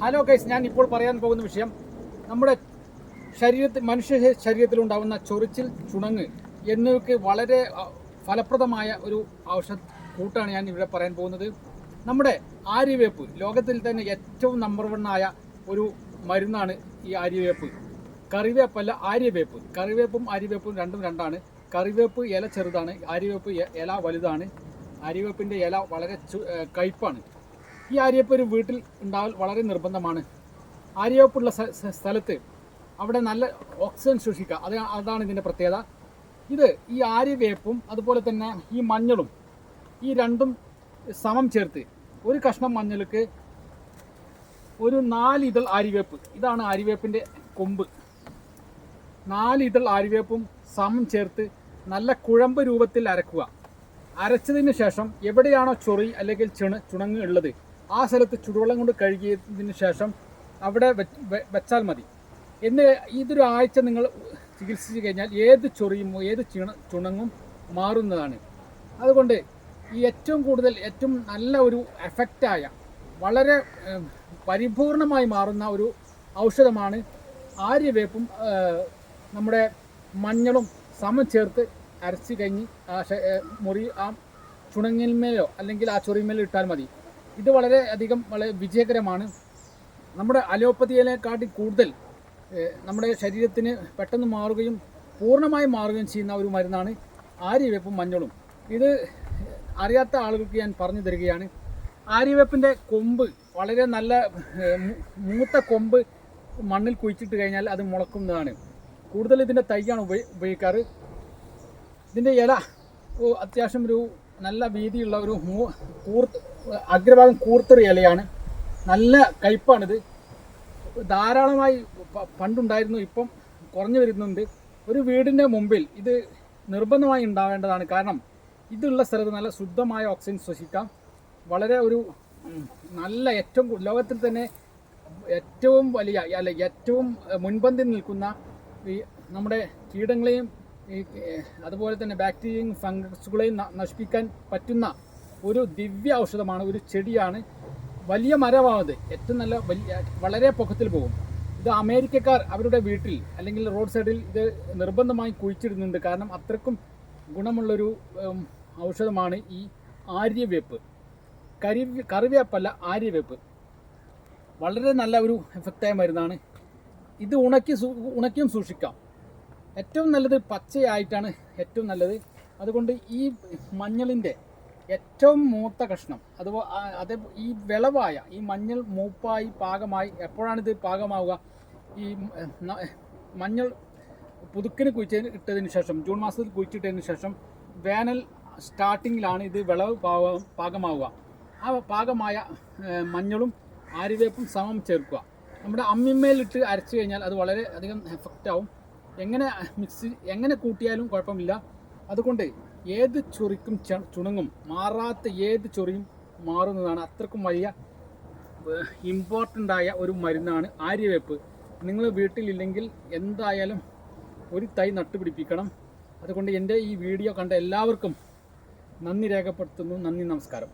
Hello guys, ഞാൻ ഇപ്പോൾ പറയാൻ പോകുന്ന വിഷയം നമ്മുടെ മനുഷ്യ ശരീരത്തിലുണ്ടാകുന്ന ചൊറിച്ചിൽ, ചുണങ്ങ് എന്നിവയ്ക്ക് വളരെ ഫലപ്രദമായ ഒരു ഔഷധ കൂട്ടാണ് ഞാൻ ഇവിടെ പറയാൻ പോകുന്നത്. നമ്മുടെ ആര്യവേപ്പ് ലോകത്തിൽ തന്നെ ഏറ്റവും നമ്പർ 1 ആയ ഒരു മരുന്നാണ് ഈ ആര്യവേപ്പ്. കറിവേപ്പല്ല, ആര്യവേപ്പ്. കറിവേപ്പും ആര്യവേപ്പും രണ്ടാണ്. കറിവേപ്പ് ഇല ചെറുതാണ്, ആര്യവേപ്പ് ഇല വലുതാണ്. ആര്യവേപ്പിൻ്റെ ഇല വളരെ കയ്പ്പാണ്. ഈ ആര്യവേപ്പ് ഒരു വീട്ടിൽ ഉണ്ടാവൽ വളരെ നിർബന്ധമാണ്. ആര്യവേപ്പുള്ള സ്ഥലത്ത് അവിടെ നല്ല ഓക്സിജൻ സൂക്ഷിക്കുക, അതാണ് ഇതിൻ്റെ പ്രത്യേകത. ഈ ആര്യവേപ്പും അതുപോലെ തന്നെ ഈ മഞ്ഞളും, ഈ രണ്ടും സമം ചേർത്ത് ഒരു കഷ്ണം മഞ്ഞൾക്ക് ഒരു 4 ഇതൾ ആര്യവേപ്പ്, ഇതാണ് ആര്യവേപ്പിൻ്റെ കൊമ്പ്. 4 ഇതൾ ആര്യവേപ്പും സമം ചേർത്ത് നല്ല കുഴമ്പ് രൂപത്തിൽ അരക്കുക. അരച്ചതിന് ശേഷം എവിടെയാണോ ചൊറി അല്ലെങ്കിൽ ചുണങ്ങ് ഉള്ളത് ആ സ്ഥലത്ത് ചുടുവെള്ളം കൊണ്ട് കഴുകിയതിന് ശേഷം അവിടെ വെച്ചാൽ മതി. ഇതൊരു ആഴ്ച നിങ്ങൾ ചികിത്സിച്ച് കഴിഞ്ഞാൽ ഏത് ചൊറിയും ഏത് ചുണങ്ങും മാറുന്നതാണ്. അതുകൊണ്ട് ഈ ഏറ്റവും നല്ല ഒരു എഫക്റ്റായ വളരെ പരിപൂർണമായി മാറുന്ന ഒരു ഔഷധമാണ് ആര്യവേപ്പും നമ്മുടെ മഞ്ഞളും സമം ചേർത്ത് അരച്ച് കഴിഞ്ഞ് ആ ചുണങ്ങിന്മേലോ അല്ലെങ്കിൽ ആ ചൊറിമേലോ ഇട്ടാൽ മതി. ഇത് വളരെ വിജയകരമാണ്. നമ്മുടെ അലോപ്പതിയിനെക്കാട്ടി കൂടുതൽ നമ്മുടെ ശരീരത്തിന് പെട്ടെന്ന് മാറുകയും പൂർണ്ണമായി മാറുകയും ചെയ്യുന്ന ഒരു മരുന്നാണ് ആര്യവേപ്പും മഞ്ഞളും. ഇത് അറിയാത്ത ആളുകൾക്ക് ഞാൻ പറഞ്ഞു തരികയാണ്. ആര്യവേപ്പിൻ്റെ കൊമ്പ് വളരെ നല്ല മൂത്ത കൊമ്പ് മണ്ണിൽ കുഴിച്ചിട്ട് കഴിഞ്ഞാൽ അത് മുളക്കുന്നതാണ്. കൂടുതൽ ഇതിൻ്റെ തൈയാണ് ഉപയോഗിക്കാറ്. ഇതിൻ്റെ ഇല അത്യാവശ്യം ഒരു നല്ല വീതിയുള്ള ഒരു അഗ്രഭാഗം കൂർത്തൊരു ഇലയാണ്. നല്ല കയ്പ്പാണിത്. ധാരാളമായി പണ്ടുണ്ടായിരുന്നു, ഇപ്പം കുറഞ്ഞു വരുന്നുണ്ട്. ഒരു വീടിൻ്റെ മുമ്പിൽ ഇത് നിർബന്ധമായി ഉണ്ടാവേണ്ടതാണ്. കാരണം ഇതുള്ള സ്ഥലത്ത് നല്ല ശുദ്ധമായ ഓക്സിജൻ ശ്വസിക്കാം. വളരെ ഒരു നല്ല ലോകത്തിൽ തന്നെ ഏറ്റവും വലിയ ഏറ്റവും മുൻപന്തിയിൽ നിൽക്കുന്ന ഈ നമ്മുടെ കീടങ്ങളെയും അതുപോലെ തന്നെ ബാക്ടീരിയയും ഫംഗസുകളെയും നശിപ്പിക്കാൻ പറ്റുന്ന ഒരു ദിവ്യ ഔഷധമാണ്, ഒരു ചെടിയാണ്. വലിയ മരമാവത് ഏറ്റവും നല്ല വളരെ പൊക്കത്തിൽ പോകും. ഇത് അമേരിക്കക്കാർ അവരുടെ വീട്ടിൽ അല്ലെങ്കിൽ റോഡ് സൈഡിൽ ഇത് നിർബന്ധമായി കുഴിച്ചിടുന്നുണ്ട്. കാരണം അത്രക്കും ഗുണമുള്ളൊരു ഔഷധമാണ് ഈ ആര്യവേപ്പ്. കറിവേപ്പല്ല, ആര്യവേപ്പ് വളരെ നല്ല ഒരു എഫക്റ്റായ മരുന്നാണ്. ഇത് ഉണക്കിയും സൂക്ഷിക്കാം. ഏറ്റവും നല്ലത് പച്ചയായിട്ടാണ് ഏറ്റവും നല്ലത്. അതുകൊണ്ട് ഈ മഞ്ഞളിൻ്റെ ഏറ്റവും മൂത്ത കഷ്ണം അത് ഈ വിളവായ ഈ മഞ്ഞൾ മൂപ്പായി പാകമായി എപ്പോഴാണിത് പാകമാവുക? ഈ മഞ്ഞൾ പുതുക്കിന് ഇട്ടതിന് ശേഷം, ജൂൺ മാസത്തിൽ കുഴിച്ചിട്ടതിന് ശേഷം വേനൽ സ്റ്റാർട്ടിങ്ങിലാണ് ഇത് വിളവ് പാകമാവുക. ആ പാകമായ മഞ്ഞളും ആര്യവേപ്പും സമം ചേർക്കുക. നമ്മുടെ അമ്മിമേലിട്ട് അരച്ചു കഴിഞ്ഞാൽ അത് വളരെ അധികം എഫക്റ്റാവും. എങ്ങനെ കൂട്ടിയാലും കുഴപ്പമില്ല. അതുകൊണ്ട് ഏത് ചൊറിക്കും ചുണങ്ങും മാറാത്ത ഏത് ചൊറിയും മാറുന്നതാണ്. അത്രക്കും വലിയ ഇമ്പോർട്ടൻ്റ് ആയ ഒരു മരുന്നാണ് ആര്യവേപ്പ്. നിങ്ങൾ വീട്ടിലില്ലെങ്കിൽ എന്തായാലും ഒരു തൈ നട്ടുപിടിപ്പിക്കണം. അതുകൊണ്ട് എൻ്റെ ഈ വീഡിയോ കണ്ട എല്ലാവർക്കും നന്ദി രേഖപ്പെടുത്തുന്നു. നന്ദി, നമസ്കാരം.